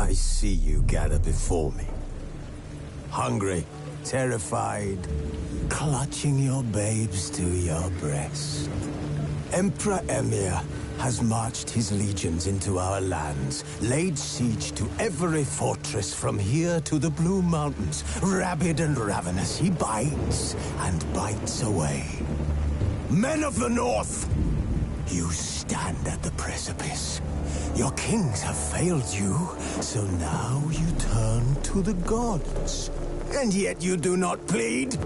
I see you gather before me. Hungry, terrified, clutching your babes to your breast. Emperor Emir has marched his legions into our lands, laid siege to every fortress from here to the Blue Mountains. Rabid and ravenous, he bites and bites away. Men of the North, you stand at the precipice. Your kings have failed you, so now you turn to the gods. And yet you do not plead.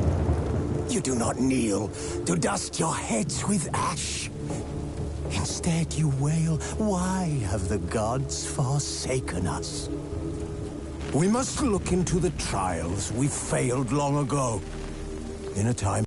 You do not kneel to dust your heads with ash. Instead you wail, why have the gods forsaken us? We must look into the trials we failed long ago. In a time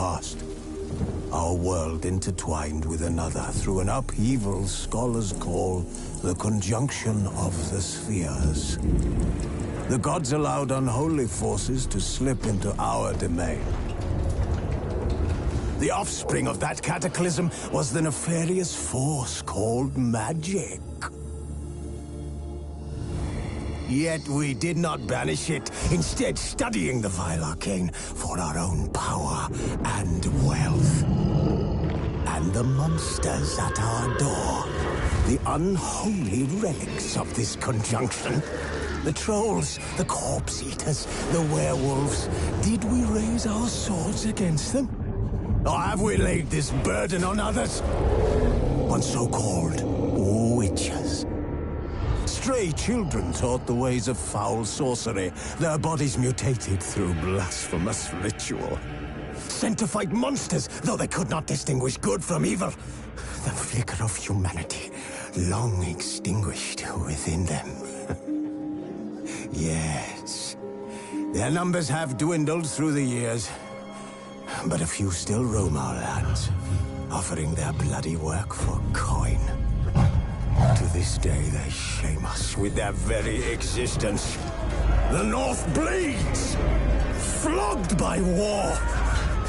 past. Our world intertwined with another through an upheaval scholars call the conjunction of the spheres. The gods allowed unholy forces to slip into our domain. The offspring of that cataclysm was the nefarious force called magic. Yet we did not banish it, instead studying the vile arcane for our own power and wealth. And the monsters at our door, the unholy relics of this conjunction. The trolls, the corpse eaters, the werewolves. Did we raise our swords against them? Or have we laid this burden on others? On so-called witches. Stray children taught the ways of foul sorcery, their bodies mutated through blasphemous ritual. Sent to fight monsters, though they could not distinguish good from evil. The flicker of humanity, long extinguished within them. Yes, their numbers have dwindled through the years, but a few still roam our lands, offering their bloody work for coin. To this day, they shame us with their very existence. The North bleeds, flogged by war.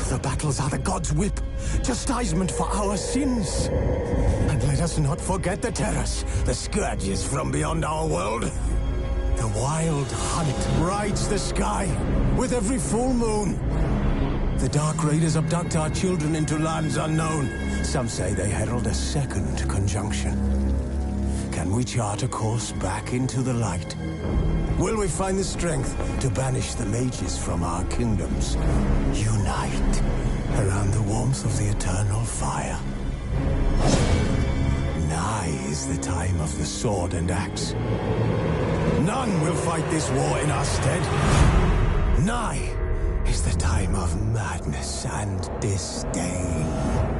The battles are the gods' whip, chastisement for our sins. And let us not forget the terrors, the scourges from beyond our world. The wild hunt rides the sky with every full moon. The Dark Raiders abduct our children into lands unknown. Some say they herald a second conjunction. Can we chart a course back into the light? Will we find the strength to banish the mages from our kingdoms? Unite around the warmth of the eternal fire. Nigh is the time of the sword and axe. None will fight this war in our stead. Nigh is the time of madness and disdain.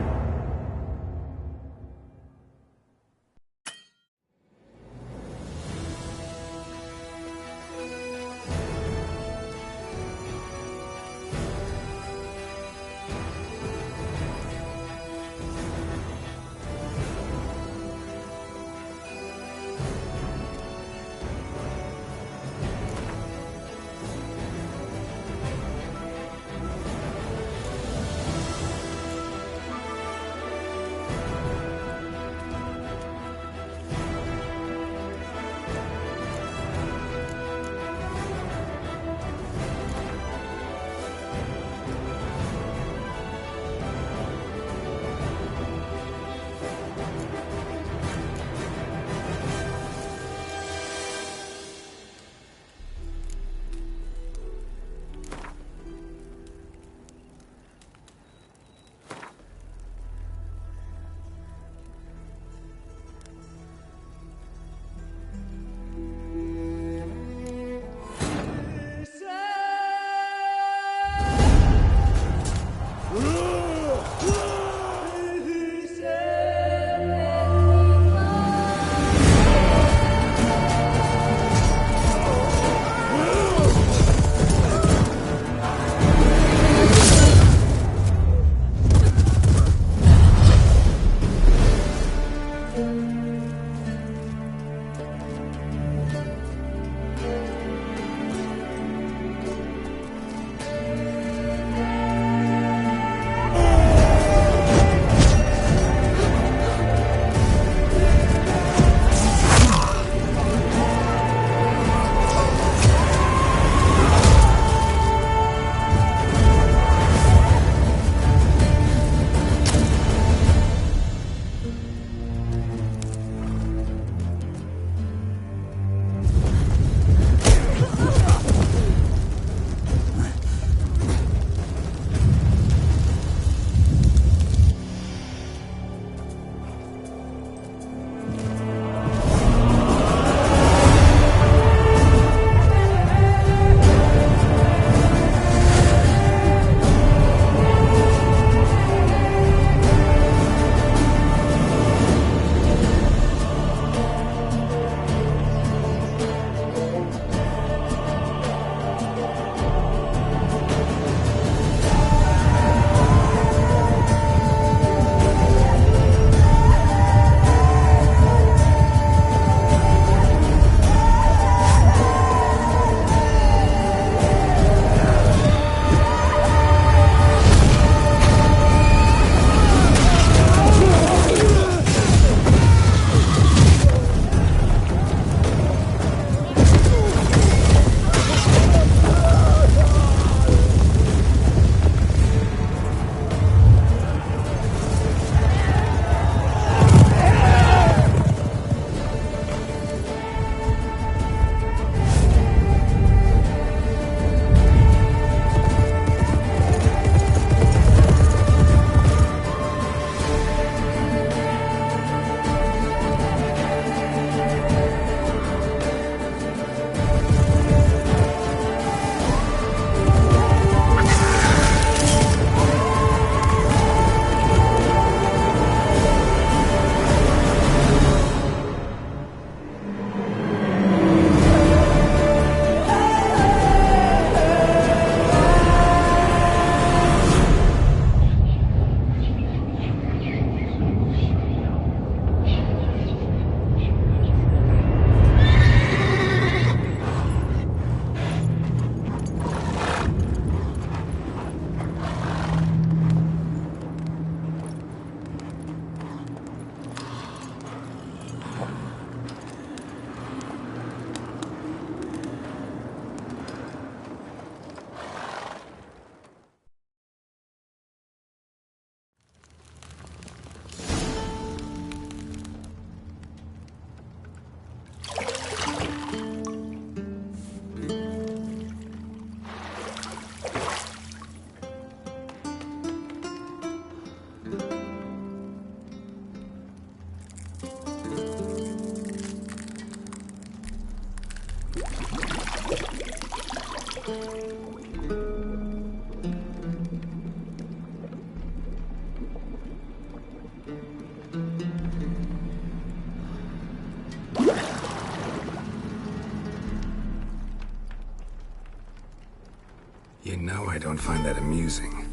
You know I don't find that amusing.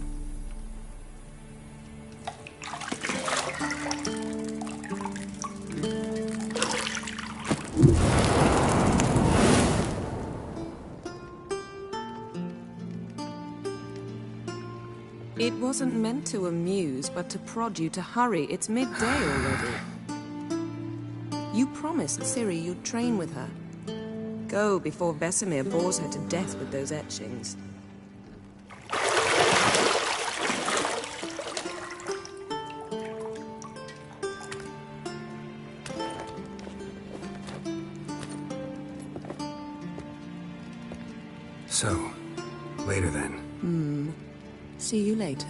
It wasn't meant to amuse, but to prod you to hurry. It's midday already. You promised Ciri you'd train with her. Go before Vesemir bores her to death with those etchings. So, later then. See you later.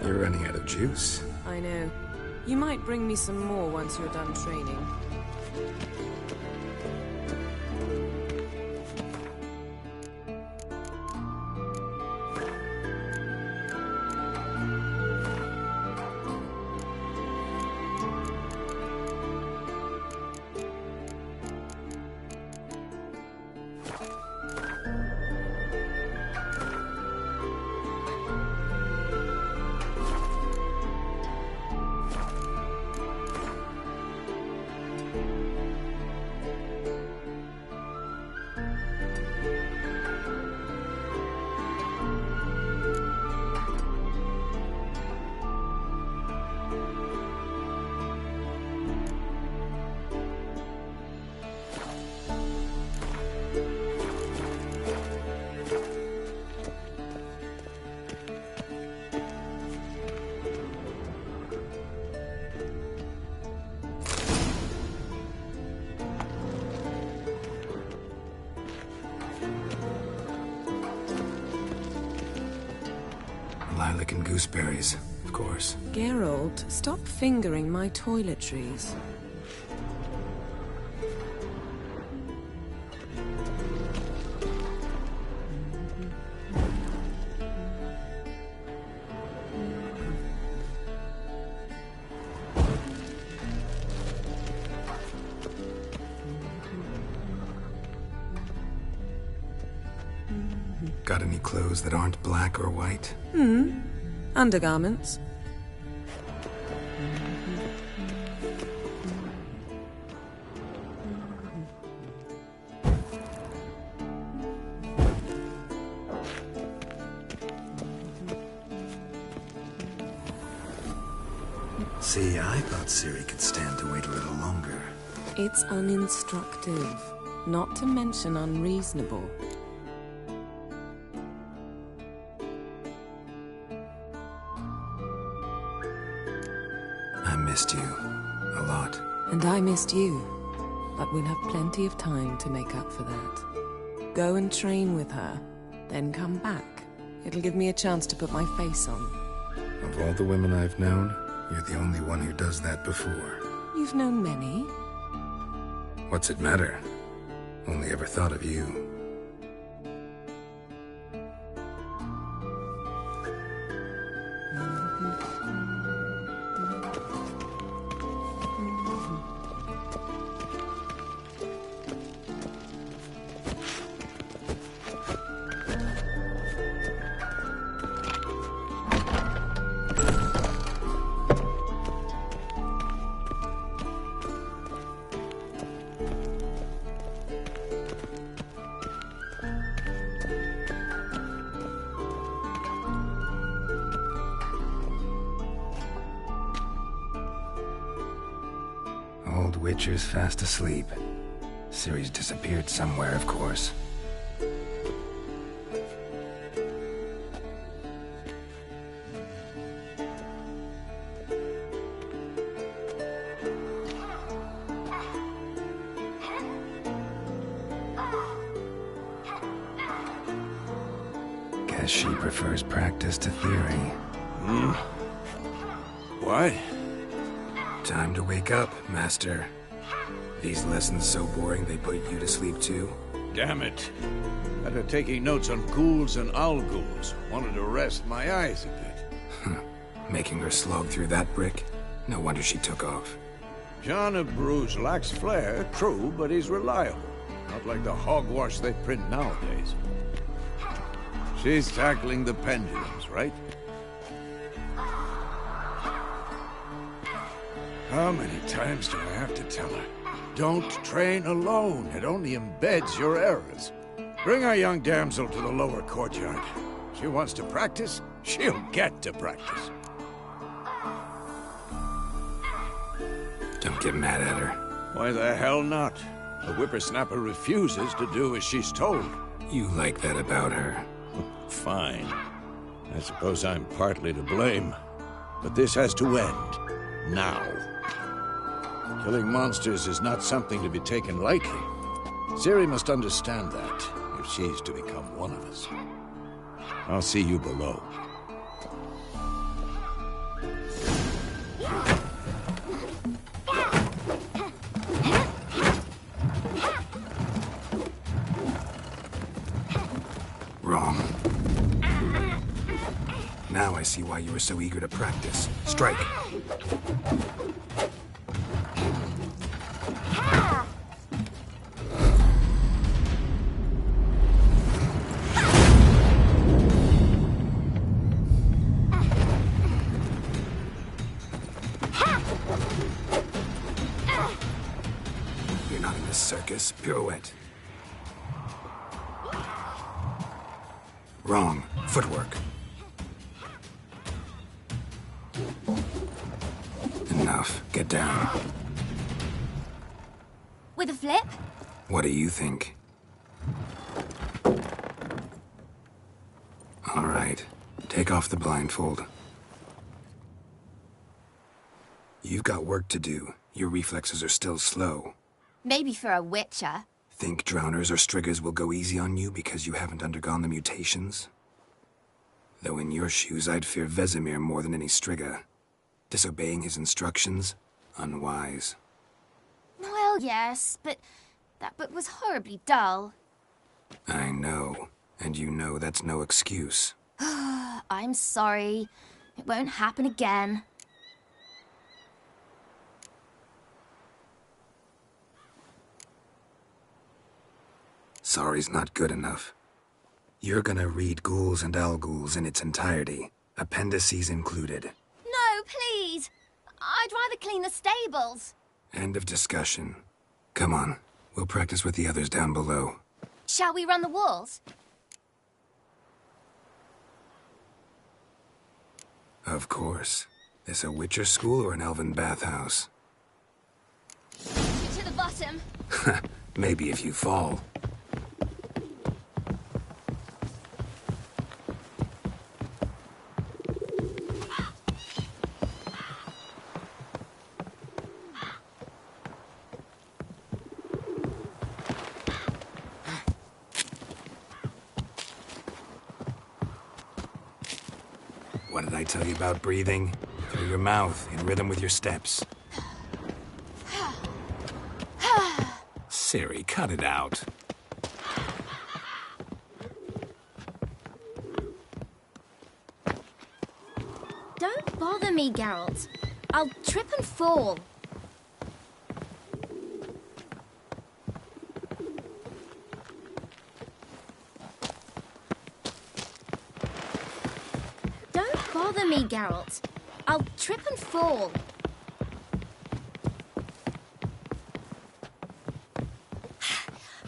You're running out of juice. I know. You might bring me some more once you're done training. Lilac and gooseberries, of course. Geralt, stop fingering my toiletries. Got any clothes that aren't black or white? Undergarments. See, I thought Ciri could stand to wait a little longer. It's uninstructive, not to mention unreasonable. I missed you a lot. And I missed you, but we'll have plenty of time to make up for that. Go and train with her, then come back. It'll give me a chance to put my face on. Of all the women I've known, you're the only one who does that before. You've known many. What's it matter? Only ever thought of you. Old Witcher's fast asleep. Ciri's disappeared somewhere, of course. Guess she prefers practice to theory. What? Time to wake up, Master. These lessons so boring they put you to sleep too? Damn it. After taking notes on ghouls and owl-ghouls, wanted to rest my eyes a bit. Making her slog through that brick? No wonder she took off. John of Bruges lacks flair, true, but he's reliable. Not like the hogwash they print nowadays. She's tackling the pendulums, right? How many times do I have to tell her? Don't train alone. It only embeds your errors. Bring our young damsel to the lower courtyard. She wants to practice, she'll get to practice. Don't get mad at her. Why the hell not? The whippersnapper refuses to do as she's told. You like that about her. Fine. I suppose I'm partly to blame. But this has to end. Now. Killing monsters is not something to be taken lightly. Ciri must understand that, if she's to become one of us. I'll see you below. Wrong. Now I see why you were so eager to practice. Strike. You're not in this circus. Pirouette. Wrong. Footwork. Enough. Get down. With a flip? What do you think? All right. Take off the blindfold. You've got work to do. Your reflexes are still slow. Maybe for a witcher. Think drowners or striggers will go easy on you because you haven't undergone the mutations? Though in your shoes, I'd fear Vesemir more than any strigger. Disobeying his instructions? Unwise. Well, yes, but that book was horribly dull. I know. And you know that's no excuse. I'm sorry. It won't happen again. Sorry's not good enough. You're gonna read Ghouls and Owl-Ghouls in its entirety, appendices included. No, please! I'd rather clean the stables. End of discussion. Come on, we'll practice with the others down below. Shall we run the walls? Of course. This a Witcher school or an elven bathhouse? To the bottom. Maybe if you fall. What did I tell you about breathing? Through your mouth, in rhythm with your steps. Ciri, cut it out. Don't bother me, Geralt. I'll trip and fall. Don't bother me, Geralt. I'll trip and fall.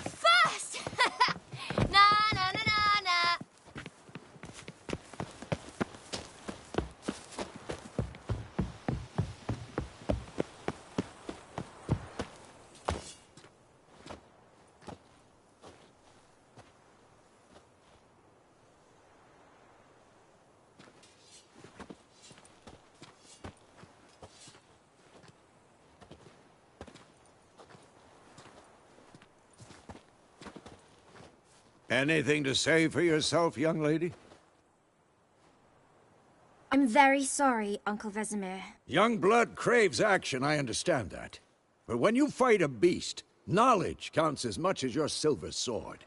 First! Na na na na na. Anything to say for yourself, young lady? I'm very sorry, Uncle Vesemir. Young blood craves action, I understand that. But when you fight a beast, knowledge counts as much as your silver sword.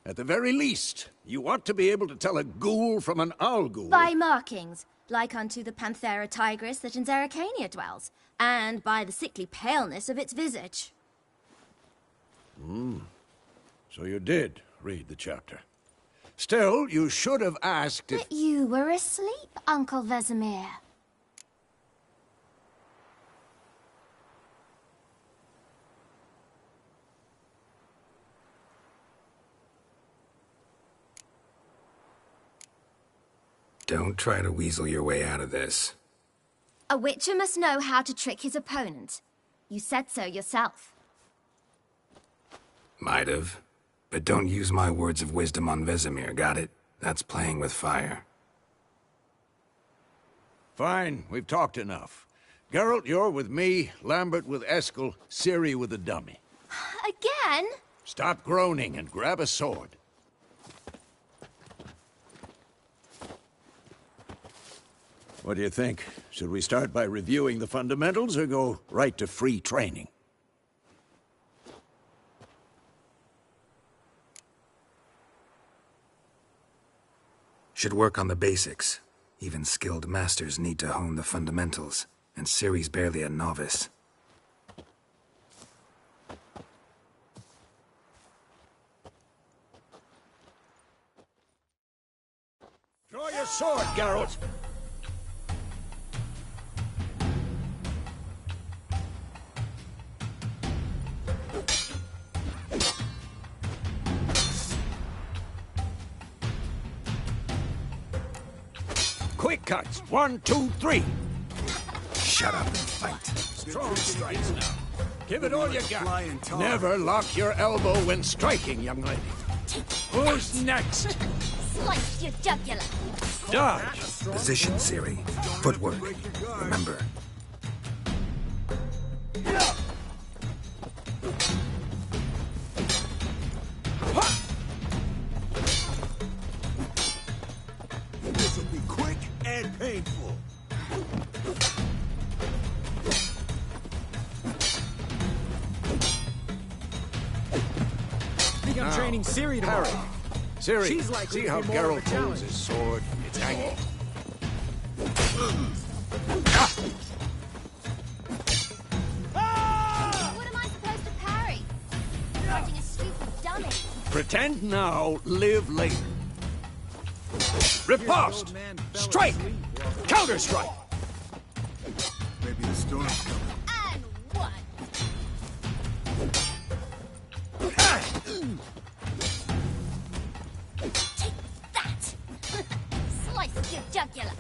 At the very least, you ought to be able to tell a ghoul from an owl ghoul. By markings, like unto the Panthera tigris that in Zeracania dwells, and by the sickly paleness of its visage. So you did read the chapter. Still, you should have asked if... But you were asleep, Uncle Vesemir. Don't try to weasel your way out of this. A witcher must know how to trick his opponent. You said so yourself. Might have. But don't use my words of wisdom on Vesemir, got it? That's playing with fire. Fine, we've talked enough. Geralt, you're with me, Lambert with Eskel, Ciri with the dummy. Again? Stop groaning and grab a sword. What do you think? Should we start by reviewing the fundamentals or go right to free training? Should work on the basics. Even skilled masters need to hone the fundamentals, and Ciri's barely a novice. Draw your sword, Geralt! Quick cuts! 1, 2, 3! Shut up and fight. Strong strikes now. Give it all you got. Never lock your elbow when striking, young lady. Who's next? Slice your jugular. Dodge! Position, Ciri. Footwork. Remember. This will be quick and painful. I think I'm training Ciri tomorrow. Harry. Ciri, She's likely see to how be more of a Geralt holds challenge. his sword? It's angled. What am I supposed to parry? Fighting a stupid dummy. Pretend now, live later. Riposte! Strike! Counter-strike! Maybe the storm's coming. And one. Take that! Slice your jugular.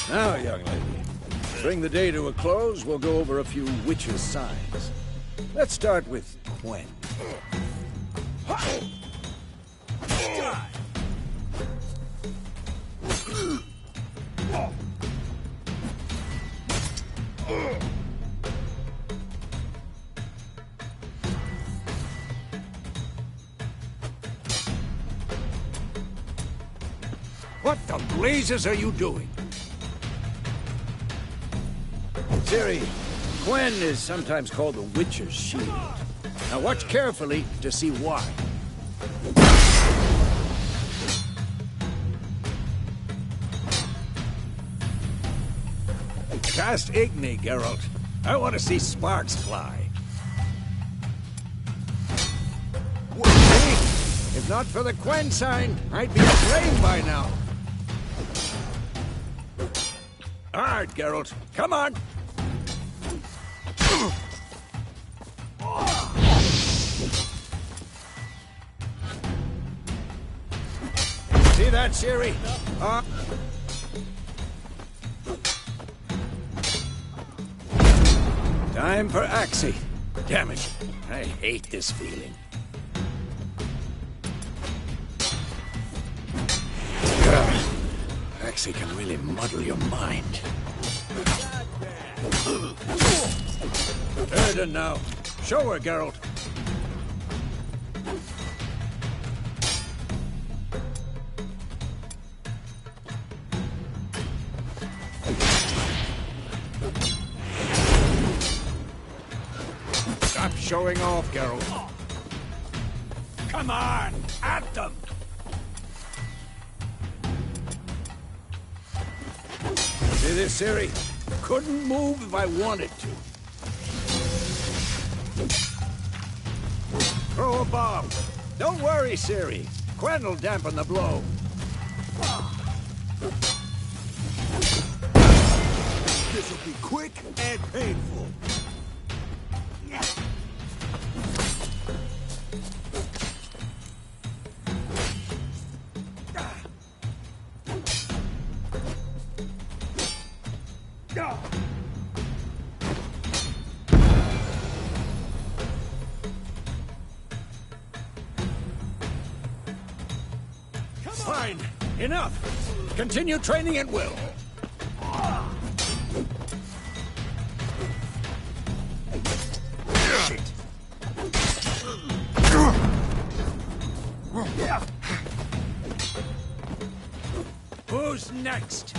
Now, young lady, to bring the day to a close, we'll go over a few witches' signs. Let's start with Quen. What the blazes are you doing? Ciri, Quen is sometimes called the Witcher's Shield. Now watch carefully to see why. Cast Igni, Geralt. I want to see sparks fly. Hey, if not for the Quen sign, I'd be aflame by now. All right, Geralt. Come on. See that, Ciri? Time for Axie. Damn it. I hate this feeling. Axie can really muddle your mind. Erden now. Show her, Geralt. Stop showing off, Geralt. Come on, at them! See this, Ciri? Couldn't move if I wanted to. Throw a bomb. Don't worry, Ciri. Quen will dampen the blow. This'll be quick and painful. Fine. Enough. Continue training at will. Shit. Who's next?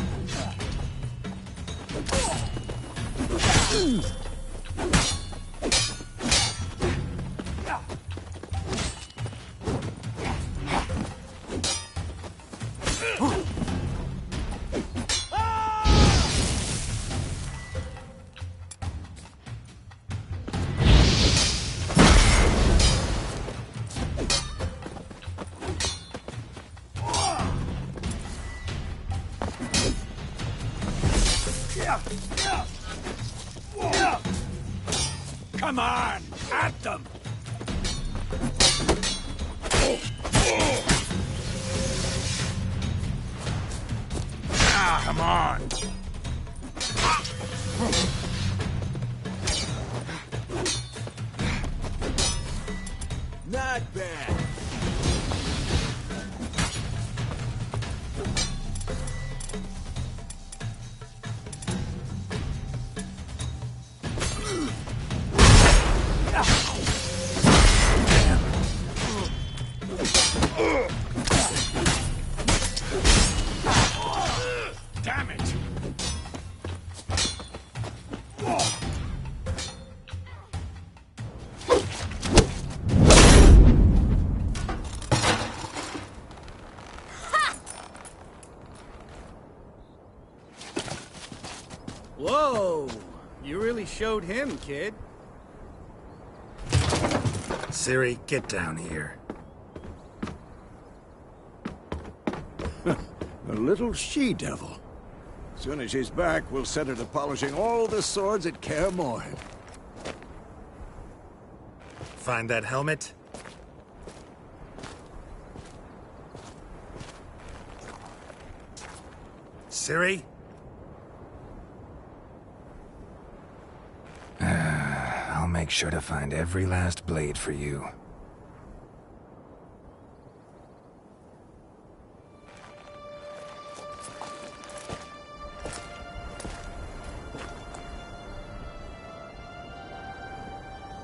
Come on, at them! Ah, come on! Not bad. Damn it! Whoa! You really showed him, kid. Ciri, get down here. A little she-devil. As soon as she's back, we'll set her to polishing all the swords at Kaer Morhen. Find that helmet? Ciri? I'll make sure to find every last blade for you.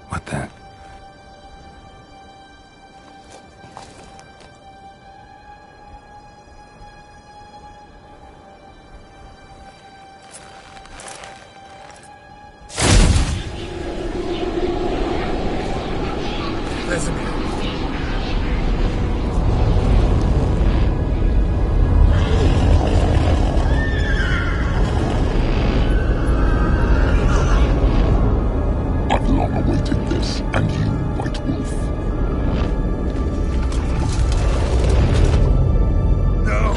What the? I've long awaited this, and you, White Wolf. No!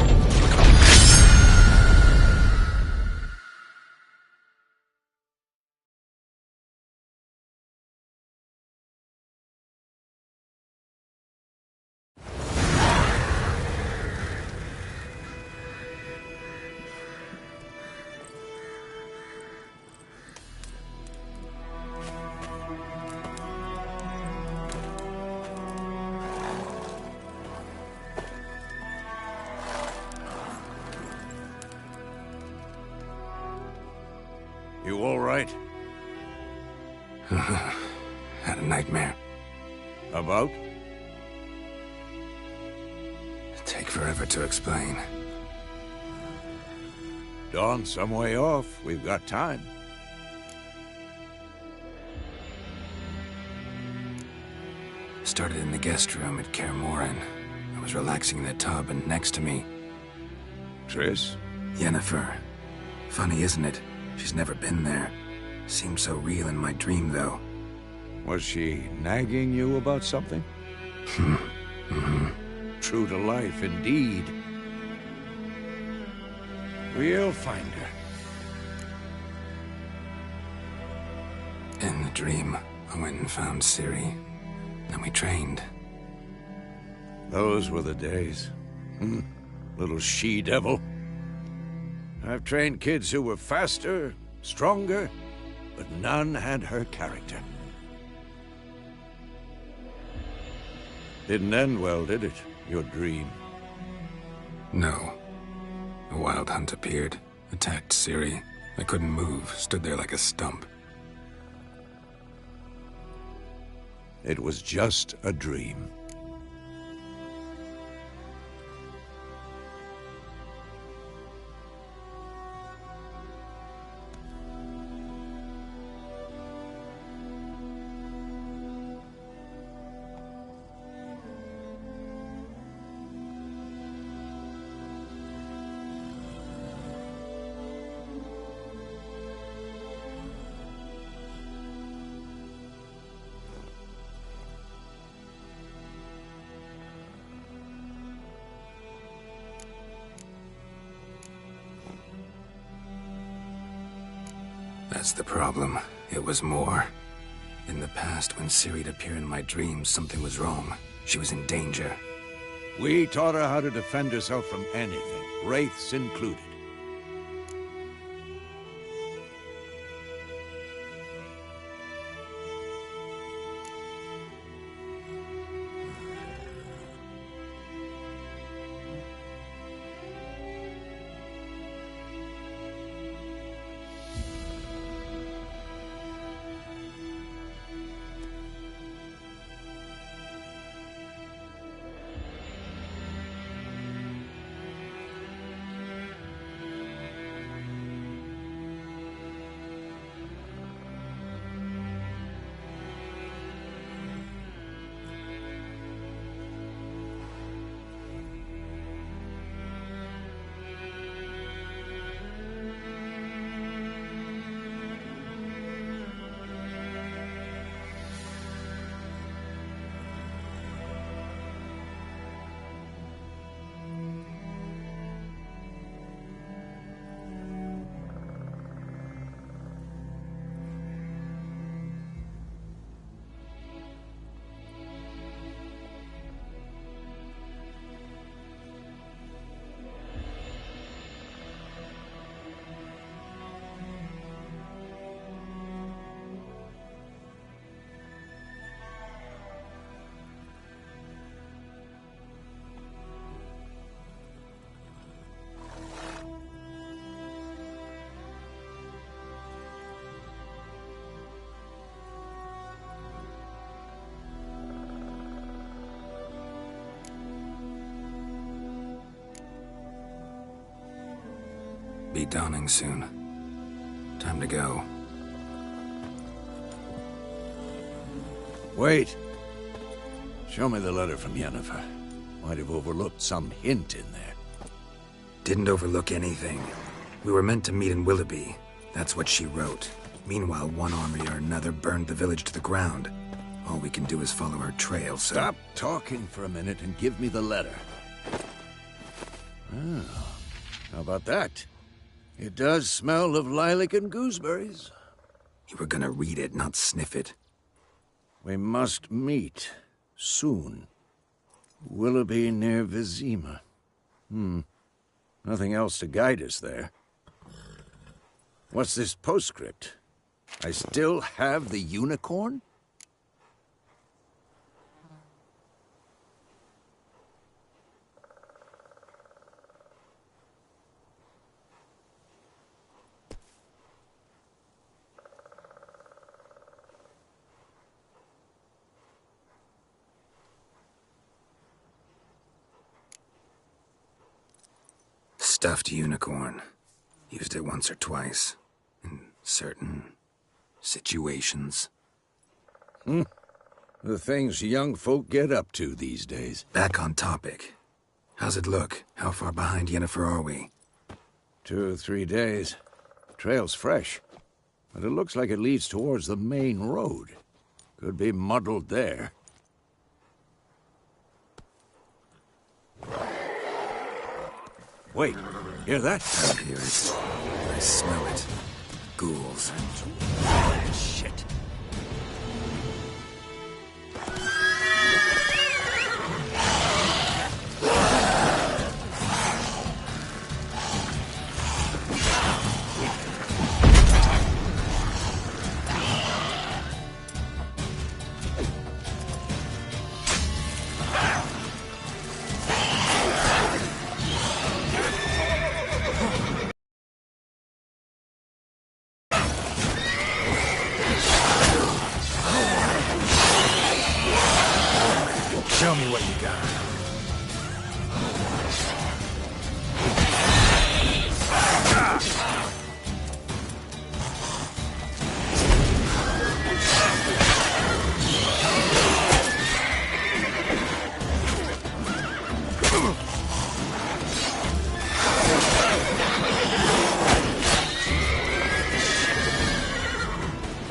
You all right? Had a nightmare. About? Take forever to explain. Dawn's some way off. We've got time. Started in the guest room at Kaer Morhen. I was relaxing in the tub, and next to me... Triss? Yennefer. Funny, isn't it? She's never been there. Seemed so real in my dream, though. Was she nagging you about something? True to life, indeed. We'll find her. In the dream, I went and found Ciri. Then we trained. Those were the days. Little she-devil. I've trained kids who were faster, stronger, but none had her character. Didn't end well, did it? Your dream? No. A wild hunt appeared, attacked Ciri. I couldn't move, stood there like a stump. It was just a dream. That's the problem. It was more. In the past, when Ciri'd appear in my dreams, something was wrong. She was in danger. We taught her how to defend herself from anything, wraiths included. Be dawning soon. Time to go. Wait. Show me the letter from Yennefer. Might have overlooked some hint in there. Didn't overlook anything. We were meant to meet in Willoughby. That's what she wrote. Meanwhile, one army or another burned the village to the ground. All we can do is follow her trail, so... Stop talking for a minute and give me the letter. Oh, how about that? It does smell of lilac and gooseberries. You were gonna read it, not sniff it. We must meet. Soon. Willoughby near Vizima. Nothing else to guide us there. What's this postscript? I still have the unicorn? Stuffed unicorn. Used it once or twice. In certain situations. The things young folk get up to these days. Back on topic. How's it look? How far behind Yennefer are we? 2 or 3 days. Trail's fresh, but it looks like it leads towards the main road. Could be muddled there. Wait, hear that? I hear it. I smell it. Ghouls. Shit. Show me what you got.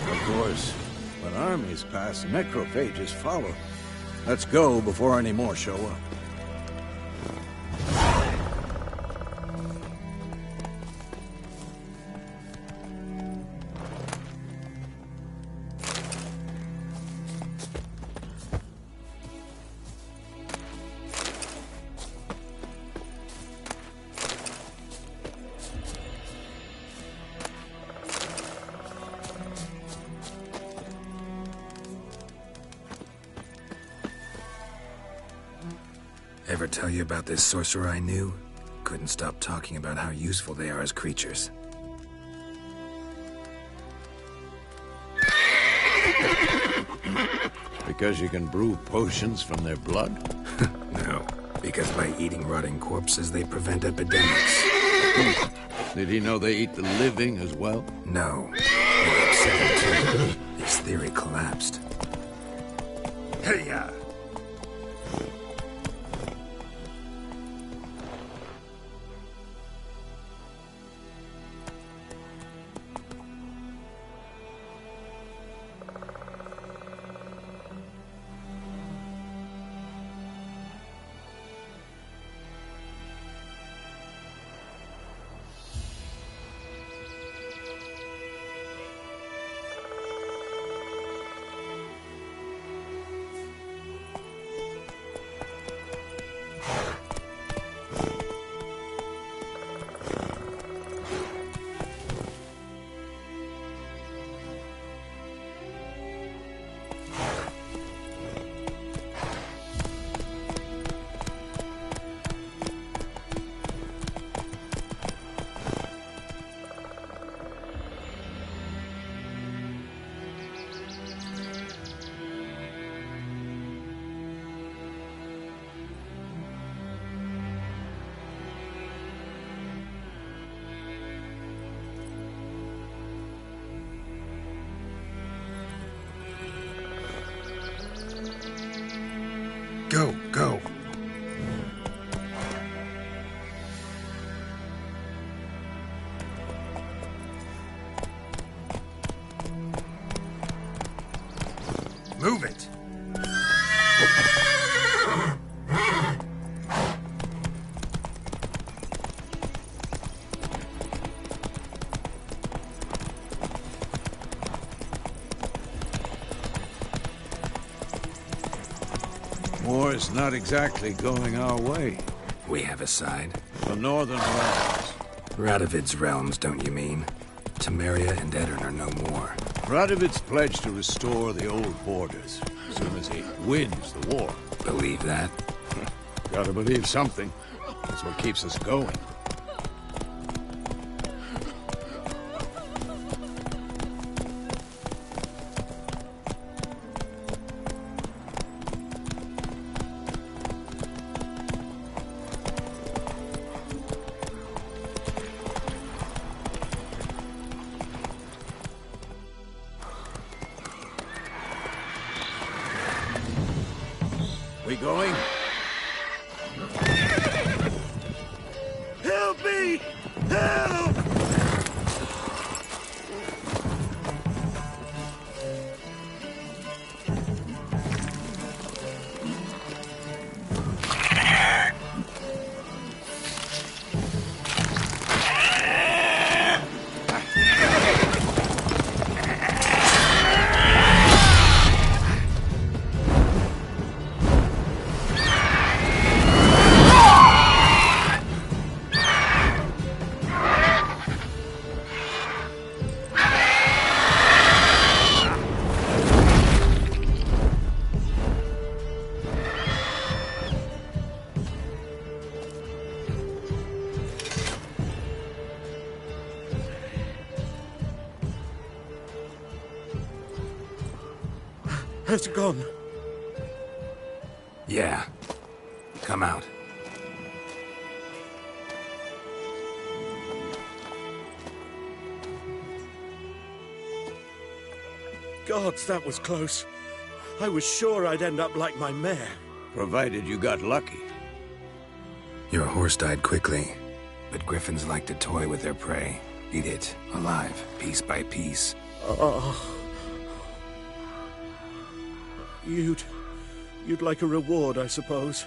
Of course, when armies pass, necrophages follow. Let's go before any more show up. Ever tell you about this sorcerer I knew? Couldn't stop talking about how useful they are as creatures. Because you can brew potions from their blood? No, because by eating rotting corpses, they prevent epidemics. Did he know they eat the living as well? No. They upset him too. His theory collapsed. Hey-ya! Go, go. Move it. War's not exactly going our way. We have a side. The northern realms. Radovid's realms, don't you mean? Temeria and Edirn are no more. Radovid's pledged to restore the old borders as soon as he wins the war. Believe that? Gotta believe something. That's what keeps us going. going? Help me! Help! Has it gone? Yeah. Come out. Gods, that was close. I was sure I'd end up like my mare. Provided you got lucky. Your horse died quickly, but griffins like to toy with their prey. Eat it, alive, piece by piece. Oh. You'd like a reward, I suppose.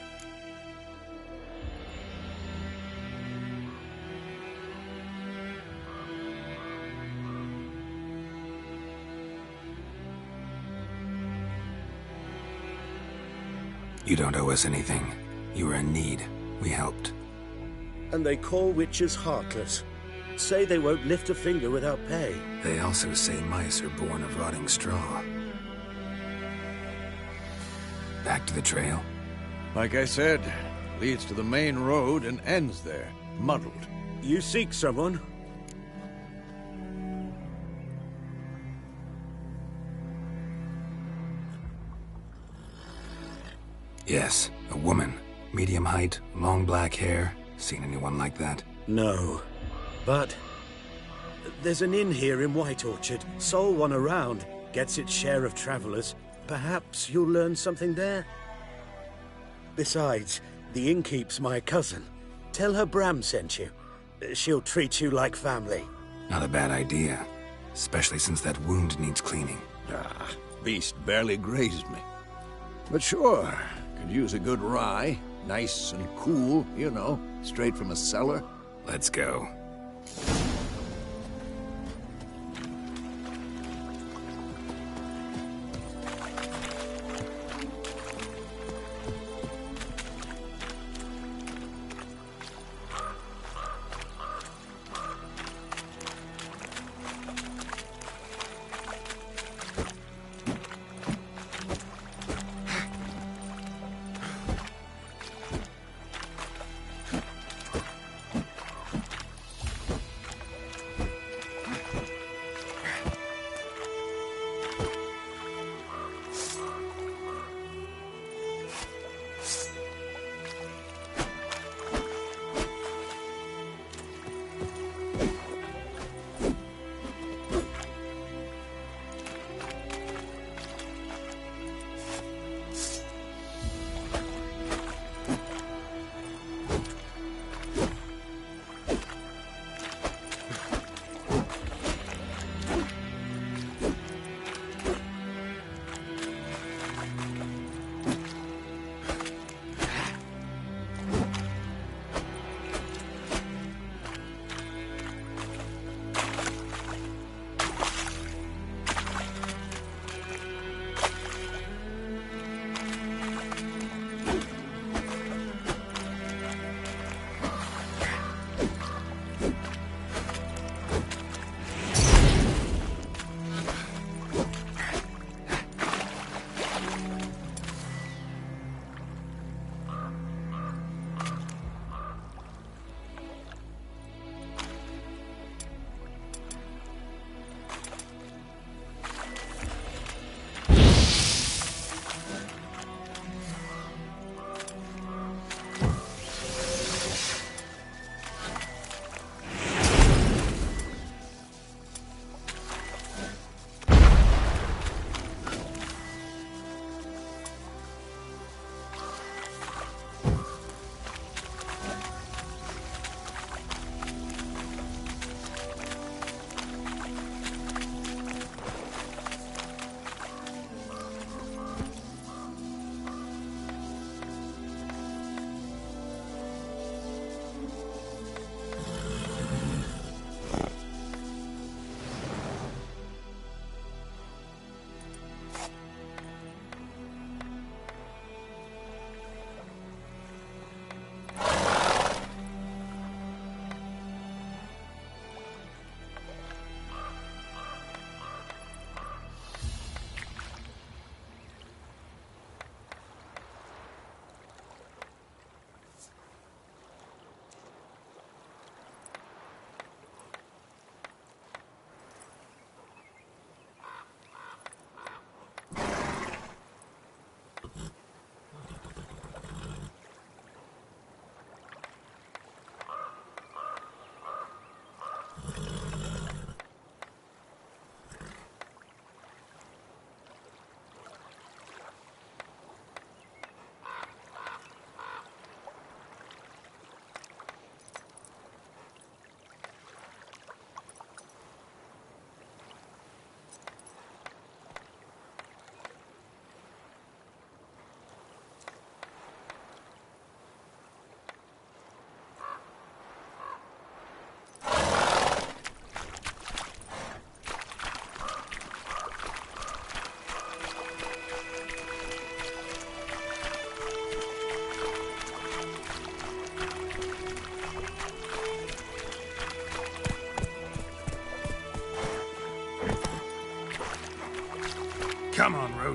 You don't owe us anything. You were in need. We helped. And they call witches heartless. Say they won't lift a finger without pay. They also say mice are born of rotting straw. Back to the trail? Like I said, leads to the main road and ends there, muddled. You seek someone? Yes, a woman. Medium height, long black hair. Seen anyone like that? No. But there's an inn here in White Orchard. Sole one around. Gets its share of travelers. Perhaps you'll learn something there? Besides, the innkeep's my cousin. Tell her Bram sent you. She'll treat you like family. Not a bad idea. Especially since that wound needs cleaning. Ah, beast barely grazed me. But sure, could use a good rye. Nice and cool, you know, straight from a cellar. Let's go.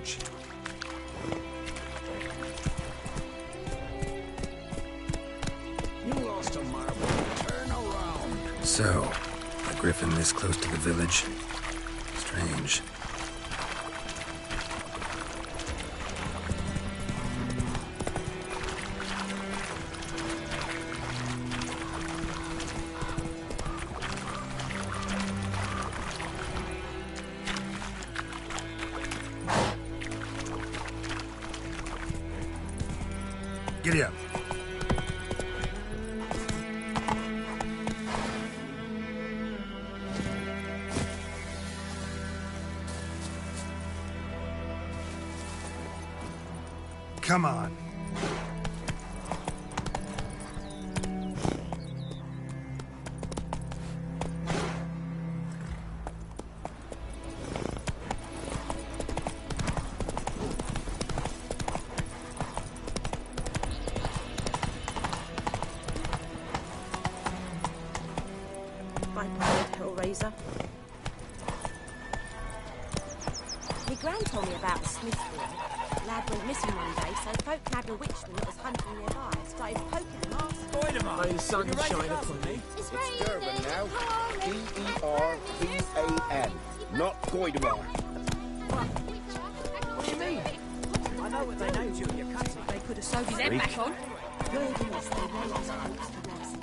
approach. You lost a marble. Turn around. So, a griffin this close to the village? Strange. Giddy up. Come on. Hellraiser. My gran told me about a smith boy. Lad went missing one day, so folk nabbed a witchman that was hunting nearby and started poking him off. May the sun shine upon me. It's Durban now. D-E-R-B-A-N. Not Goidemar. What do you mean? I know what they named you at your cutting. They could have sewed his head back on. Goodness, they named us folks to rest.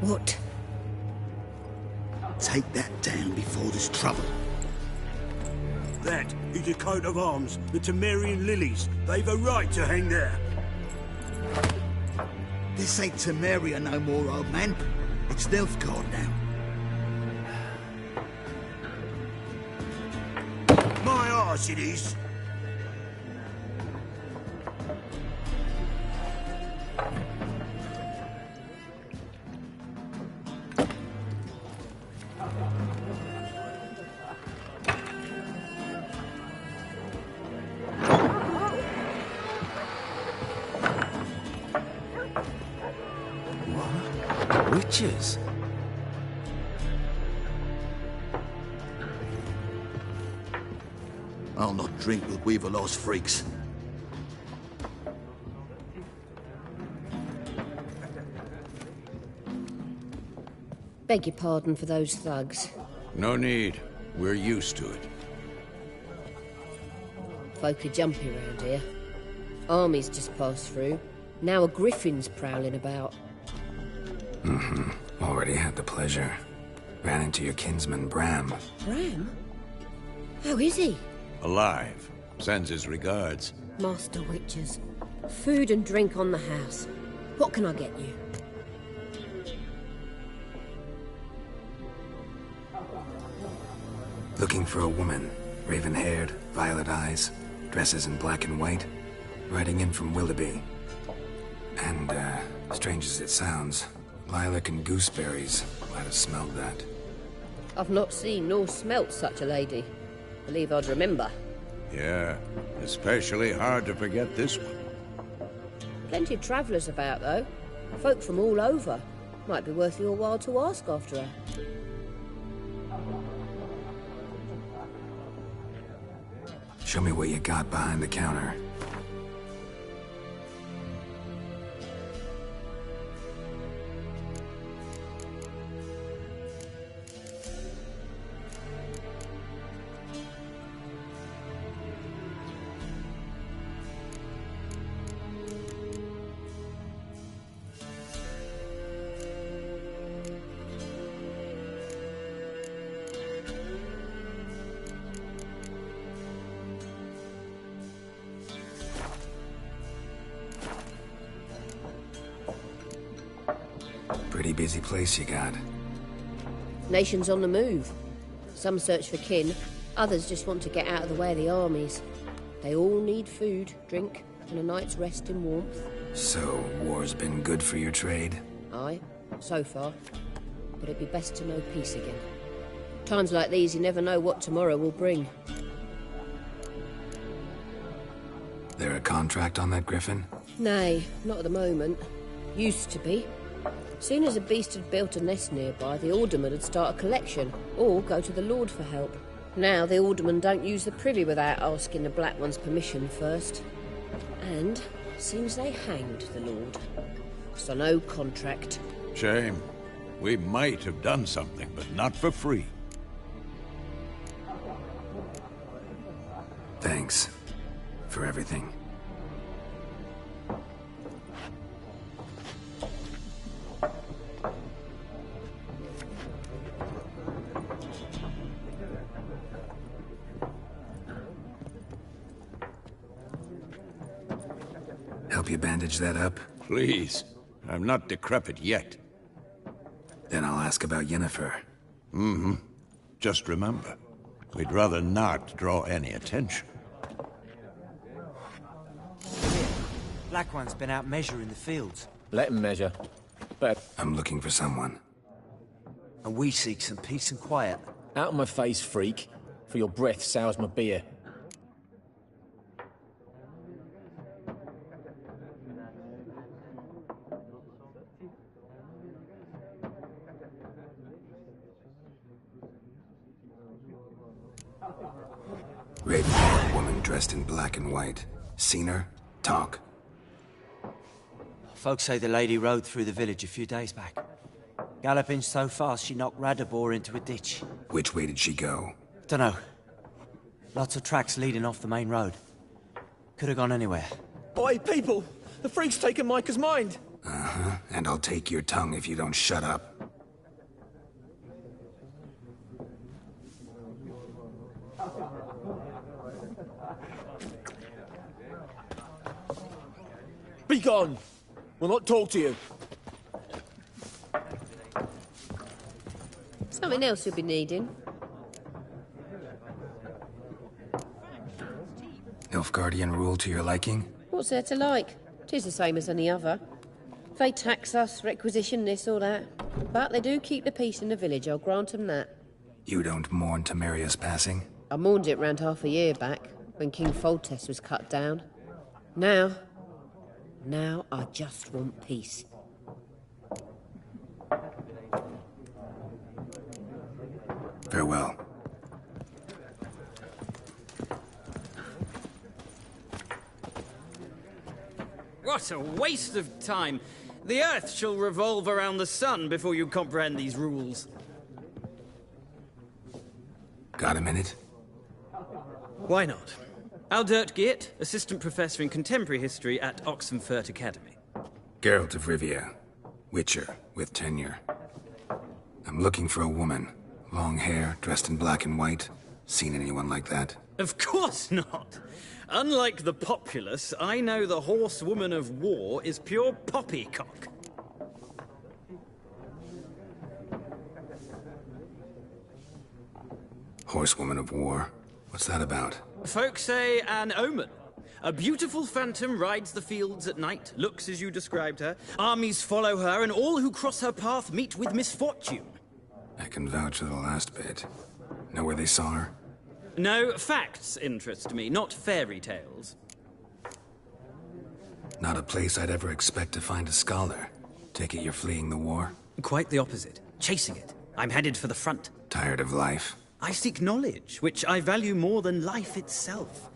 What? Take that down before there's trouble. That is a coat of arms, the Temerian lilies. They've a right to hang there. This ain't Temeria no more, old man. It's Nilfgaard now. My arse it is. Witches? I'll not drink with Weaverlaw's freaks. Beg your pardon for those thugs. No need. We're used to it. Folk are jumpy around here. Armies just passed through. Now a griffin's prowling about. Already had the pleasure. Ran into your kinsman, Bram. Bram? How is he? Alive. Sends his regards. Master Witchers. Food and drink on the house. What can I get you? Looking for a woman. Raven-haired, violet eyes, dresses in black and white. Riding in from Willoughby. And, strange as it sounds, lilac and gooseberries. Might have smelled that. I've not seen nor smelt such a lady. Believe I'd remember. Yeah, especially hard to forget this one. Plenty of travellers about, though. Folk from all over. Might be worth your while to ask after her. Show me what you got behind the counter. Pretty busy place you got. Nations on the move. Some search for kin, others just want to get out of the way of the armies. They all need food, drink, and a night's rest in warmth. So, war's been good for your trade? Aye, so far. But it'd be best to know peace again. Times like these, you never know what tomorrow will bring. There a contract on that griffin? Nay, not at the moment. Used to be. Soon as a beast had built a nest nearby, the alderman would start a collection, or go to the Lord for help. Now the alderman don't use the privy without asking the Black One's permission first. And seems they hanged the Lord. So no contract. Shame. We might have done something, but not for free. Thanks. For everything. Help you bandage that up? Please. I'm not decrepit yet. Then I'll ask about Yennefer. Mm-hmm. Just remember, we'd rather not draw any attention. Black One's been out measuring the fields. Let him measure. But I'm looking for someone. And we seek some peace and quiet. Out of my face, freak. For your breath sours my beer. Raven, woman dressed in black and white. Seen her? Talk. Folks say the lady rode through the village a few days back. Galloping so fast she knocked Radabor into a ditch. Which way did she go? Dunno. Lots of tracks leading off the main road. Could have gone anywhere. Oi, people! The freak's taken Micah's mind! Uh-huh. And I'll take your tongue if you don't shut up. Be gone! We'll not talk to you. Something else you'll be needing. Nilfgaardian rule to your liking? What's there to like? 'Tis the same as any other. They tax us, requisition this or that. But they do keep the peace in the village, I'll grant them that. You don't mourn Temeria's passing? I mourned it round half a year back, when King Foltest was cut down. Now I just want peace. Farewell. What a waste of time! The Earth shall revolve around the sun before you comprehend these rules. Got a minute? Why not? Aldert Geert, Assistant Professor in Contemporary History at Oxenfurt Academy. Geralt of Rivia. Witcher, with tenure. I'm looking for a woman. Long hair, dressed in black and white. Seen anyone like that? Of course not! Unlike the populace, I know the horsewoman of war is pure poppycock. Horsewoman of war? What's that about? Folk say an omen. A beautiful phantom rides the fields at night, looks as you described her. Armies follow her, and all who cross her path meet with misfortune. I can vouch for the last bit. Know where they saw her? No, facts interest me, not fairy tales. Not a place I'd ever expect to find a scholar. Take it you're fleeing the war? Quite the opposite. Chasing it. I'm headed for the front. Tired of life? I seek knowledge, which I value more than life itself.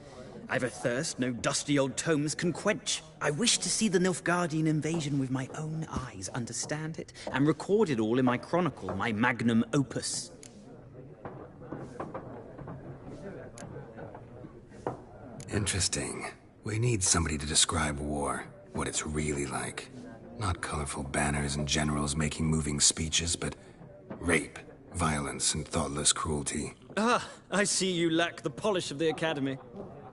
I've a thirst no dusty old tomes can quench. I wish to see the Nilfgaardian invasion with my own eyes, understand it, and record it all in my chronicle, my magnum opus. Interesting. We need somebody to describe war, what it's really like. Not colorful banners and generals making moving speeches, but rape, violence, and thoughtless cruelty. Ah, I see you lack the polish of the Academy.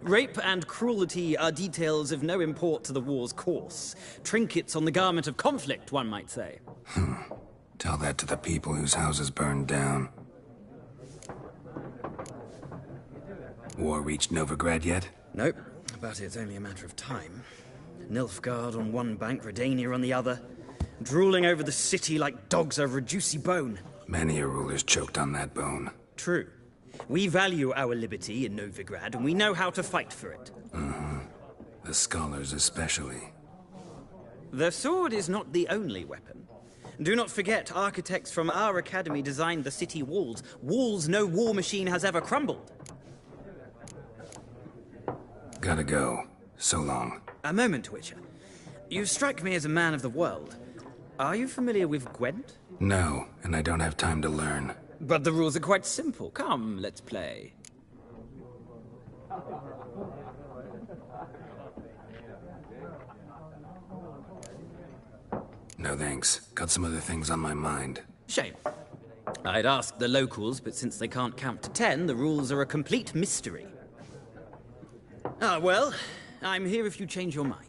Rape and cruelty are details of no import to the war's course. Trinkets on the garment of conflict, one might say. Tell that to the people whose houses burned down. War reached Novigrad yet? Nope, but it's only a matter of time. Nilfgaard on one bank, Redania on the other, drooling over the city like dogs over a juicy bone. Many a ruler's choked on that bone. True. We value our liberty in Novigrad, and we know how to fight for it. The scholars especially. The sword is not the only weapon. Do not forget, architects from our academy designed the city walls. Walls no war machine has ever crumbled. Gotta go. So long. A moment, Witcher. You strike me as a man of the world. Are you familiar with Gwent? No, and I don't have time to learn. But the rules are quite simple. Come, let's play. No thanks. Got some other things on my mind. Shame. I'd ask the locals, but since they can't count to 10, the rules are a complete mystery. Ah, well, I'm here if you change your mind.